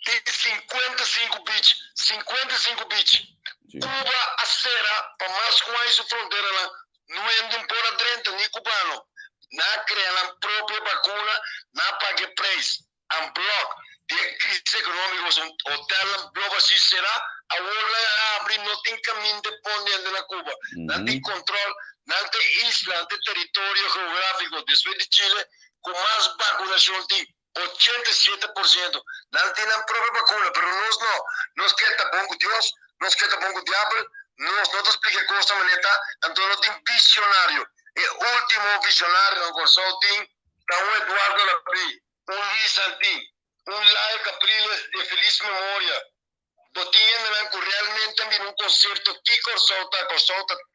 Speaker 2: tem 55 beach. 55 beach. Cuba, a Serra, para mais com a fronteira lá, não é de por adentro, nem cubano. Não cria a própria vacuna, não paga preço. Um bloco de crise econômica, um hotel, bloco assim será, agora abre, não tem caminho de ponte na Cuba. Não tem controle, não tem isla, não tem território geográfico, desde de Chile, com mais vacunação tem 87%. Não tem a própria vacuna, mas nós não. Nós queremos bom com Deus, nós queremos bom com o diabo, nós não explicamos coisa maneta, então nós temos visionário. E o último visionário no Corsol tem o Eduardo Lapri, Luis Santin, Lai Capriles de feliz memória. Botinha que realmente também um concerto que Corsol está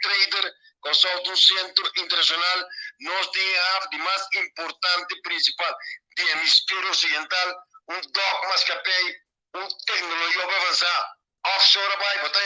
Speaker 2: trader, Corsol um centro internacional, nós temos a mais importante principal do hemisfério ocidental, dogma escapei, tecnologia para avançar. Offshore vai, botar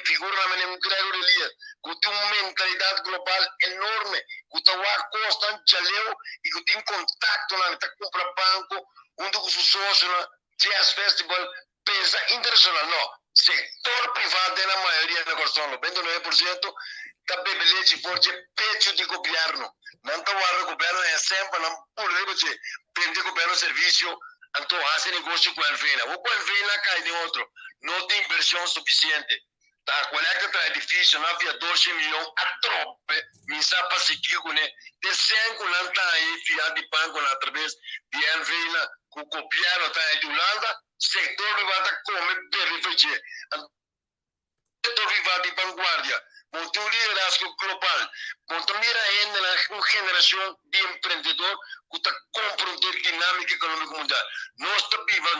Speaker 2: figura na minha Gregor Elias, que tem uma mentalidade global enorme, que está a costa de jaleu e que tem contato na que compra banco, onde o sócio na Jazz Festival pensa internacional. Não, setor privado é na maioria da Corsão, 99%, está bebelete forte pecho de governo. Não está o governo é sempre, não pode prender o governo serviço. Então, hace negócio com a Alvena. O com a Alvena cai de outro. Não tem inversão suficiente. a coleta tra edifício não havia 12 milhões a trope misa pasikigo né de 5 lanta aí fiar de banco na através de Envila com copiano tá de Holanda setor privado come periferia setor privado de vanguardia monta um liderazgo global monta mira ainda uma geração de empreendedor que está compreender dinâmica econômica mundial nós está viva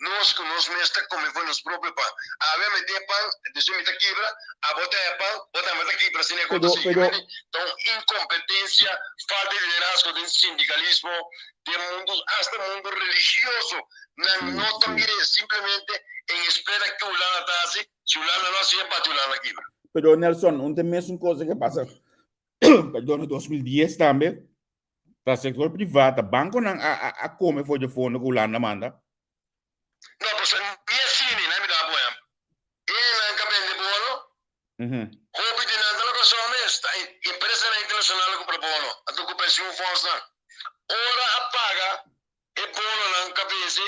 Speaker 2: nós está comendo nos próprios pão a ver me tem pão deixa me tá quebra a bota é pão bota me tá quebra sem negócio então incompetência falta de liderazgo de sindicalismo de mundo hasta mundo religioso não também simplesmente em espera que o lana tá assim se o lana não se bate o lana quebra.
Speaker 1: Pero Nelson, un tema es una cosa que pasa, perdón, en 2010 también, para el sector privado, el banco no a come fue de fondo que Holanda manda.
Speaker 2: No, pues ni así ni nada, mira, bueno. En la de bono, hobby de nada lo que son esta, empresa internacional que propone, a tu pensión fonda, ora apaga, el bono en cabeza,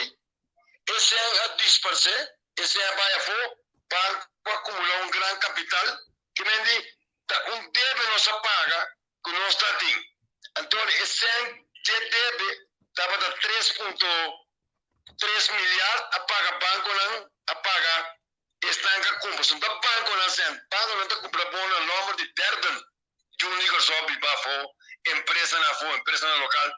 Speaker 2: ese a disperse, ese a vaya fo, para acumular un gran capital, que me di, un debe nos apaga, que no está ting. Entonces, ese ya debe, estaba de 3 milhões apaga banco não apaga estanca compra so da banco não sent banco não tá compra bono nome de terden de um negócio bafo empresa na local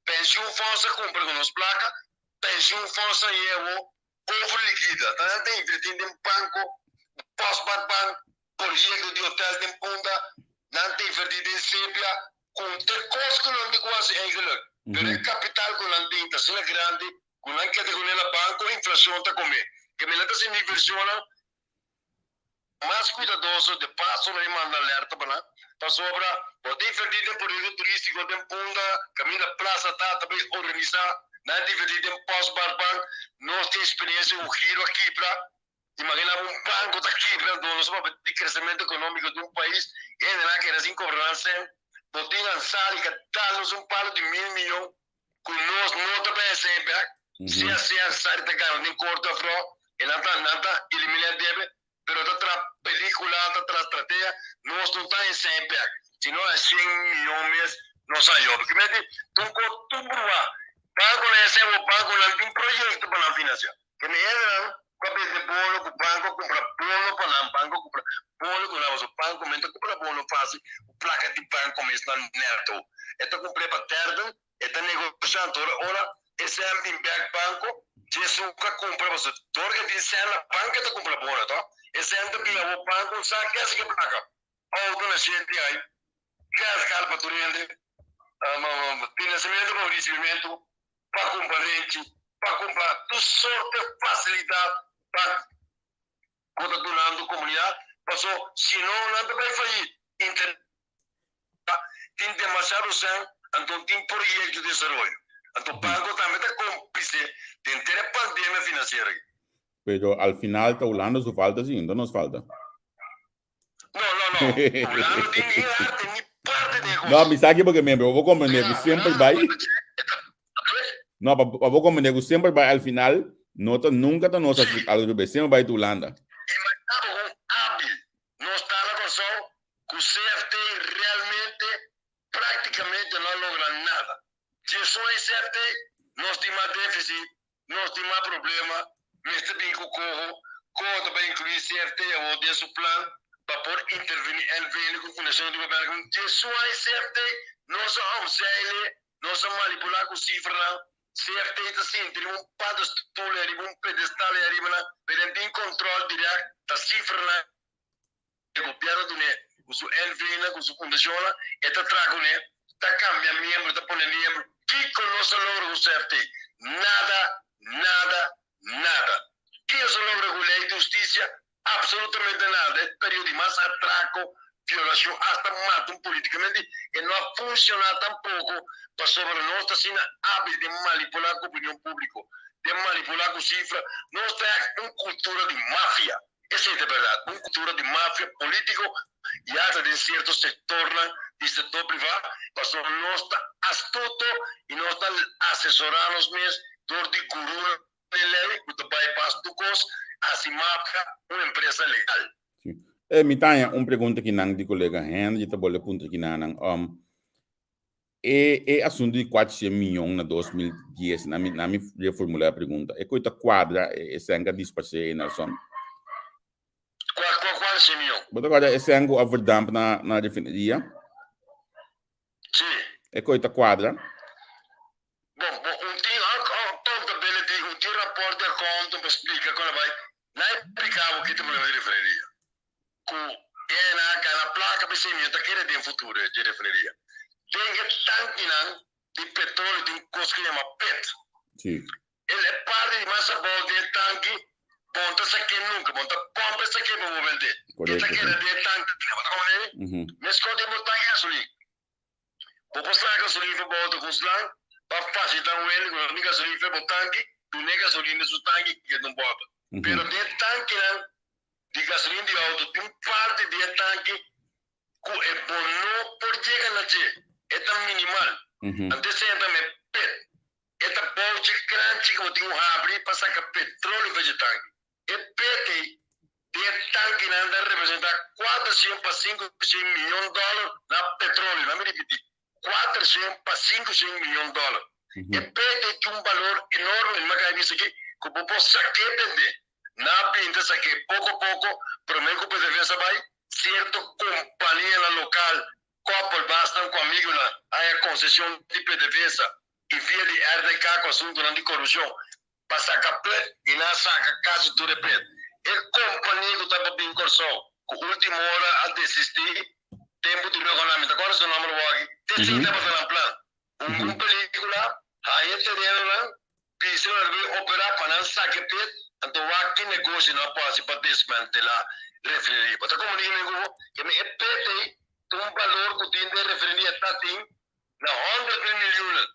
Speaker 2: pensão fonsa compra com nos placa pensão fonsa yevo over liquida tá tem investindo em banco pós-banco projeto de hotel de punta não tem investido em sepia com ter costo não de quase eigenlijk pero capital com não tem tá sendo grande con anche con el banco inflación está come que me la sin inversión más cuidadoso de paso no manda alerta para sobra poder invertir en proyecto turístico de punta camina plaza ta también organizar nada invertir en post bank no tiene experiencia un giro aquí para imagina un banco de aquí para donde el crecimiento económico de un país en la que era sin cobranza poder lanzar y gastarnos un palo de 1.000 millones con no te parece se sai da cara nem corta fro e nada elimina deve pero outra película outra estratégia nós não tá em sempre se não é 100 milhões não saiu porque me diz tu burua banco esse o banco não tem projeto para financiar que me era copia de bono o banco compra bono para o banco compra bono com o banco mente compra bono fácil o placa de banco começa na neto então comprei para terra então negociando ora esse é um banco se suka compra você torga de ser na banca te compra bono tá esse é o banco sabe que é que placa ou do na gente aí que as calpa turende financiamento para recebimento para comparente para comprar tu sorte facilidade para quando donando comunidade passou se não vai falir tem demasiado sangue então tem projeto de desenvolvimento então banco também está cúmplice de ter a pandemia financeira
Speaker 1: pero al final está Holanda su falta sí no nos falta
Speaker 2: no Holanda tem arte ni parte de
Speaker 1: no me saque porque me voy a comprender que siempre va no vou comprender que sempre vai al final nunca tá nossa algo de sempre vai Holanda
Speaker 2: hábil no está la razón que o CFT realmente prácticamente não logra nada se isso é certo nós temos déficit nós temos problema mas também corro para incluir CFT ou de seu plano para poder intervenir em com fundação do governo se isso é certo nós somos nós manipular com cifra CFT está assim tem padre estúpido pedestal ali mas tem controle direto da cifra o governo do né com sua LV com sua fundação está trago né está cambia membro está põe membro que conosco logra o CFT nada que isso logra com lei de justiça absolutamente nada é período de mais atraco violação hasta matam politicamente e não funciona tampouco para sobre nós assim hábil de manipular com a opinião pública de manipular com cifra nós temos uma cultura de máfia essa é a verdade uma cultura de máfia político e hasta de certo setor do setor privado mas nós está astuto e nós está assessorando mesmo dor de guru lei, o bypass do COS, assim marca uma empresa legal.
Speaker 1: Me tenho uma pergunta aqui de colega Henry, está boa ponto aqui nang assunto de 400 milhões na 2010, na minha reformular a pergunta. É coisa quadra, esse anga dispasse na som.
Speaker 2: Qual é o milhão?
Speaker 1: Mas agora esse anga overdamp na refineria?
Speaker 2: Sim.
Speaker 1: É coisa quadra?
Speaker 2: Bom, accountability, um rapport de conta para explicar como vai. Não é aplicável que tem uma refineria. É na placa de cimento que ele tem futuro de refineria. Tem tanque de petróleo de um coisa que chama PET.
Speaker 1: Sim.
Speaker 2: Ele é parte de massa boa de tanque, ponta essa aqui nunca, ponta pompa essa aqui para mover de. Essa aqui é de tanque, mas quando tem montanha gasolina. Vou postar gasolina para botar com os lá, para facilitar o ele, quando tem gasolina para o tanque, tu nem gasolina no tanque que não bota. Pero de tanque de gasolina de auto, tem parte de tanque que é bom por chegar na G. É tão minimal. Antes também PET. É tão bom de grande que eu tenho abrir para sacar petróleo vegetal. É PET de tanque anda representar 400 para 500 milhões de dólares na petróleo. Não me repetir. 400 para 500 milhões de dólares. É PET tem um valor enorme. Mas que isso aqui que eu posso sacar vender. Na pinta sacar pouco a pouco. Prometo que PDVSA vai certa companhia local. Copa basta comigo na a concessão de PDVSA e via de RDK com assunto de corrupção para sacar PET e na saca caso tudo é PET. É companhia que está bem corção. Com última hora a desistir tempo de regulamento. Agora se o nome do aqui. Tem que estar no plano. Um película aí é lá precisa operar para não sacar PET. Então aqui negócio não pode para desmantelar refineria. Mas como ninguém que me é PET um valor que tem de referência está na 100 milhões.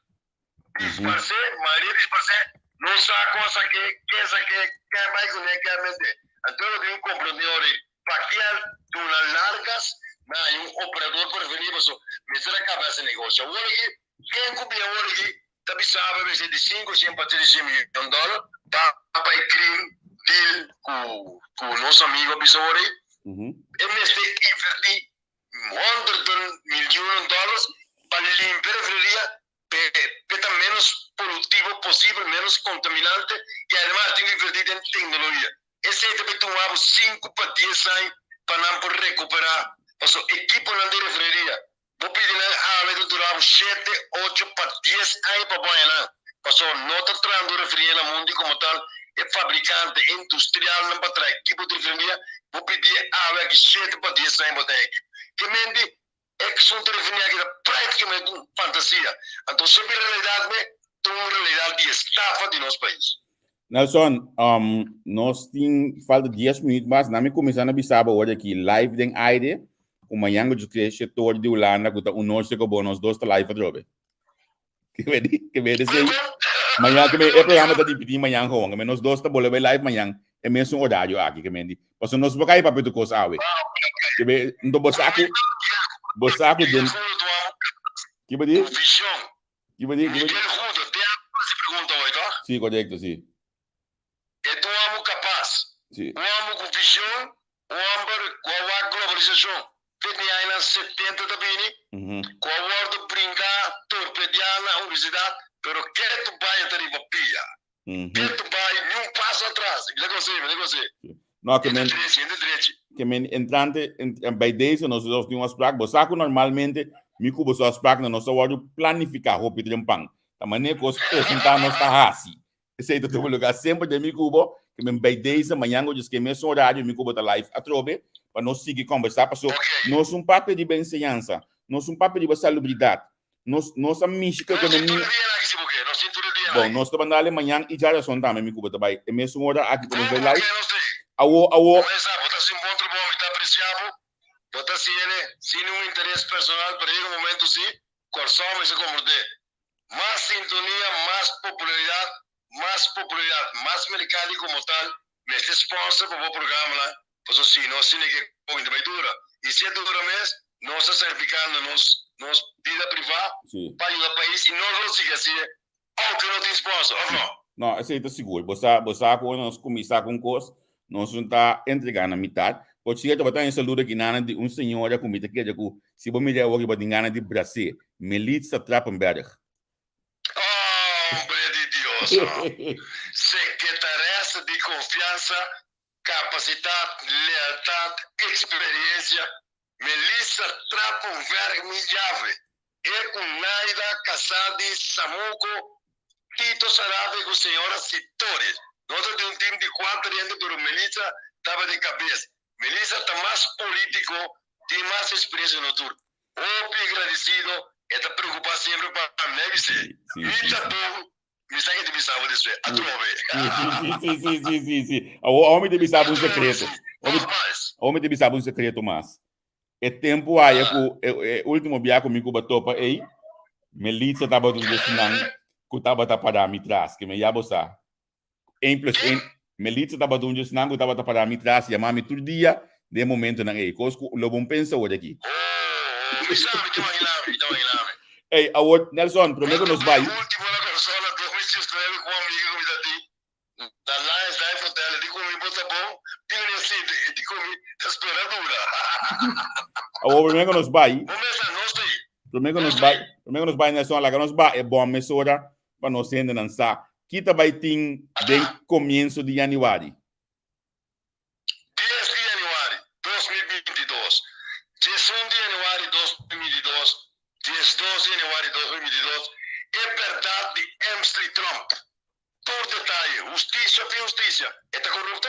Speaker 2: Disparce, maioria disparce, não sabe coisa que vai conectar. Então eu tenho um compromisso para que as largas, um operador por referir, mas será que vai esse negócio? Agora aqui, quem copia agora aqui, também sabe vai ser de 5 para 35 milhões de dólares para crime deal com o nosso amigo Bissouri. MST invertir 100 milhões de dólares para limpar a refineria para menos produtivo possível, menos contaminante e además tem que invertir em tecnologia. Esse é também tomava 5 para 10 anos para não recuperar o equipo de refineria. Vou pedir a ela durar 7, 8 para 10 anos para banhar. Não está trazendo refineria no mundo como tal, é fabricante industrial, não para trazer equipo de refineria. Vou pedir a ela que 7 para 10 anos para ter equipo. Que mente é que são refineria praticamente uma fantasia. Então, sobre a realidade, tem uma realidade de estafa de nosso país.
Speaker 1: Nelson, nós temos falta 10 minutos, mas nós começamos a bisar hoje aqui live den aire, uma yango de crescer todo de Holanda, que o nosso que bom nós dois live a drobe. Que vede sei. Manhã que é programa da dividir manhã com, mas nós dois tá bola live manhã. É mesmo horário aqui que mendi. Mas nós vamos cair para pedir coisa awe. Que be, então bosaco den. Que be di? Que be di?
Speaker 2: Miguel Ruda, tem a pergunta hoje, tá?
Speaker 1: Sim, correto, sim.
Speaker 2: É tu amo capaz.
Speaker 1: Sim.
Speaker 2: O amo com visão, o amo com a globalização. Tem aí nas 70 da Bini, com a word brincar, torpedear na universidade, pero que tu vai até riba pia. Que tu vai um passo atrás. Negócio.
Speaker 1: Não, que men entrante by days nós temos prac, bosaco normalmente me cubo só prac na nossa word planificar roupa de pang. Da maneira que os apresentar nós tá assim. Esse é o lugar sempre de me cubo, que men by days amanhã eu disse que mesmo horário me cubo da live a trobe, para nós seguir conversar, porque nós um papel de ensinança, nós um papel de salubridade, nós a mística que nem bom, nós estamos ali amanhã e já são também me cubo também. É mesmo hora aqui para nós ver live. Awo.
Speaker 2: Botas um bom trabalho, está apreciado. Botas sem um interesse personal, para ir um momento sim, corção se converter. Mais sintonia, mais popularidade, mais mercado como tal. Neste sponsor para o programa lá, pois assim, nós sim que pouco também dura. E se é dura mesmo, nós estamos certificando nos vida privada para ajudar o país e nós não se assim, aunque não tem sponsor, ou não?
Speaker 1: Não, esse é seguro. Você quando nós começar com coisa, nós não está entregando a metade. Por certo, eu tenho saludo aqui na de senhor que me que se você me der hoje para engana de Brasil, Melitza Trappenberg.
Speaker 2: Hombre de Deus. Secretaria de Confiança, Capacidade, Lealdade, Experiência, Melissa Trappenberg Milhave. E com Naida Casadi Samuco, Tito Sarabe com senhora Citores. Nós temos um time de 4 gente, mas Melissa estava de cabeça. Melissa está mais político, tem mais experiência no tour. Agradecido, está preocupado sempre para mim, você. Muito bom, me sabe que te pensava disso,
Speaker 1: Sim. O homem te pensava um secreto. O homem te pensava um secreto, mas é tempo aí, o último dia comigo batopa aí, Melissa estava do destinando, que estava para me trás, que me ia botar. 1+1, Melissa estava do destinando, que estava para me trás, e a todo dia, de momento não é, coisa que o bom pensa hoje aqui.
Speaker 2: Me sabe, te imaginava.
Speaker 1: Ei, Nelson, prometo nos vai.
Speaker 2: Última persona, 2019, com um amigo me dá da Lions Life Hotel, digo me bota bom, digo assim, digo me esperadura.
Speaker 1: O prometo nos vai.
Speaker 2: Não
Speaker 1: Prometo nos vai, Nelson, lá que nos vai é bom mesura para nós ainda dançar. Kita vai ter de começo de janeiro.
Speaker 2: 10 de janeiro 2022. 11 de janeiro 2022. 12 de janeiro 2022. É verdade de MC Trump. Por detalhe, justiça. Está corrupto?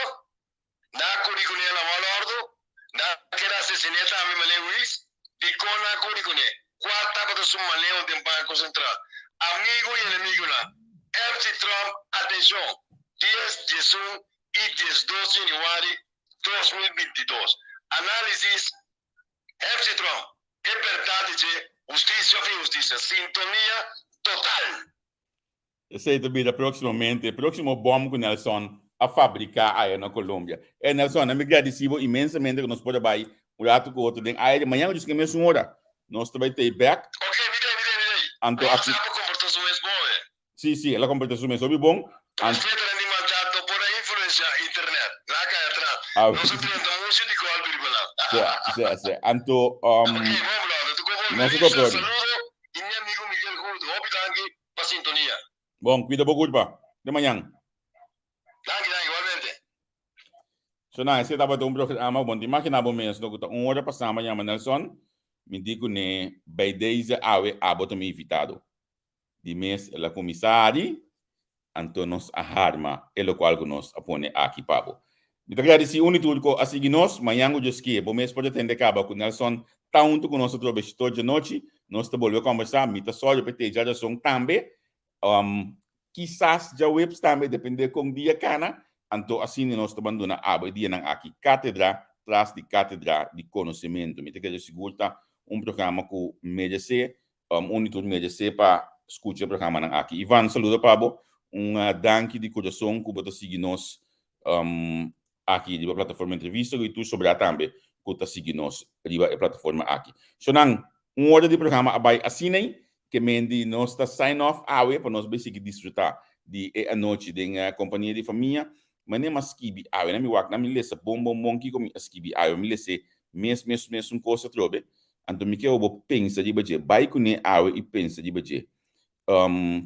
Speaker 2: Na curicune na malordo, na que era assassinata a Mimele Willis, de Cona curicune. Quarta para o Maleo de Banco Central. Amigo e inimigo lá. MC Trump, atenção, 10, 11 e 12 de janeiro 2022. Análise, MC Trump, é verdade de justiça, sintonia total.
Speaker 1: Eu sei também, proximamente, próximo bom com Nelson a fabricar aí na Colômbia. Nelson, eu me agradeço imensamente que nós podemos ir um rato com o outro. Aí, amanhã eu disse que é mesmo hora. Nós também temos back.
Speaker 2: Ok, mira.
Speaker 1: Anto aqui. Sim, ela comportou mesmo. Sobe bom.
Speaker 2: Você está alimentado por a influência internet. Lá cá atrás. Nós temos música de qual perigosa.
Speaker 1: Sim. Anto,
Speaker 2: ok, vamos lá. Tu como
Speaker 1: saludo.
Speaker 2: E meu amigo Miguel Couto. Obrigado para sintonia.
Speaker 1: Bom, cuida pouco, pá. De manhã.
Speaker 2: Danke, igualmente.
Speaker 1: So, na, esse estava um programa bom. Imagina bom mesmo. Hora passar amanhã, Nelson. Me digo, né, by days, aboto me invitado. De mês, ela comissária, então nós arma, é o qual nós apone aqui, Pabo. Me agradeci tudo que a seguir nós, amanhã eu disse que, bom mês pode atender cabo com Nelson, tanto com nós outro bem de noite, nós estamos a conversar, me tá só de PT já são também, quizás já webs também, depende com dia cana, então assim nós estamos abandonando a dia aqui, cátedra, traz de cátedra de conhecimento, me agradeci segura programa com MediaC, tudo MediaC para escutar o programa aqui. Ivan, saludo, Pabo. Danke de coração que você seguir nós aqui na plataforma entrevista e tu sobre a também que você seguir nós na plataforma aqui. So, hora de programa vai assim, que mendi nós está sign off para nós conseguir desfrutar de a noite da companhia de família. Mas nem mais skibi não me wak, não me lesa bom que como skibi me lesa mesmo coisa trobe. Então, me quero pensar de bater, vai com e pensa de bater.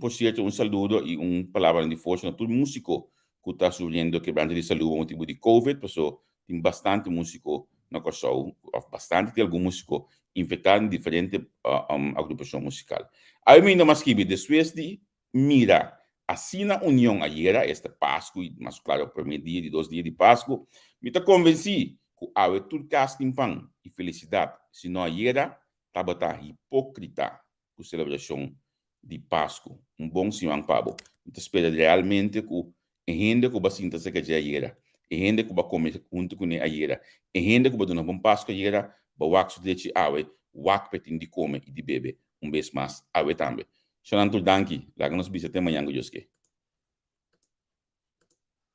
Speaker 1: Por certo, saludo e palavra de força a todo músico que está surgindo quebrando de saúde com motivo de COVID, porque tem bastante músico na Kosovo, bastante de algum músico infectado em diferentes agrupações musicais. Aí, ainda mais que depois de mira, assim na união ayer, esta Páscoa, mas claro, o primeiro dia de 2 dias de Páscoa, me está convencido que a tudo casting pão e felicidade, se não ayer, estava hipócrita com a celebração de Páscoa, bom senhor Pabo. Então, espera realmente que a gente que vai sentar se que já ayer, a gente que vai comer junto com ele ayer, a gente que vai dar bom Páscoa ayer, vai wax de wak petin de comer e de beber, vez mais, também. Senhor, danke, lá que nós visitamos amanhã,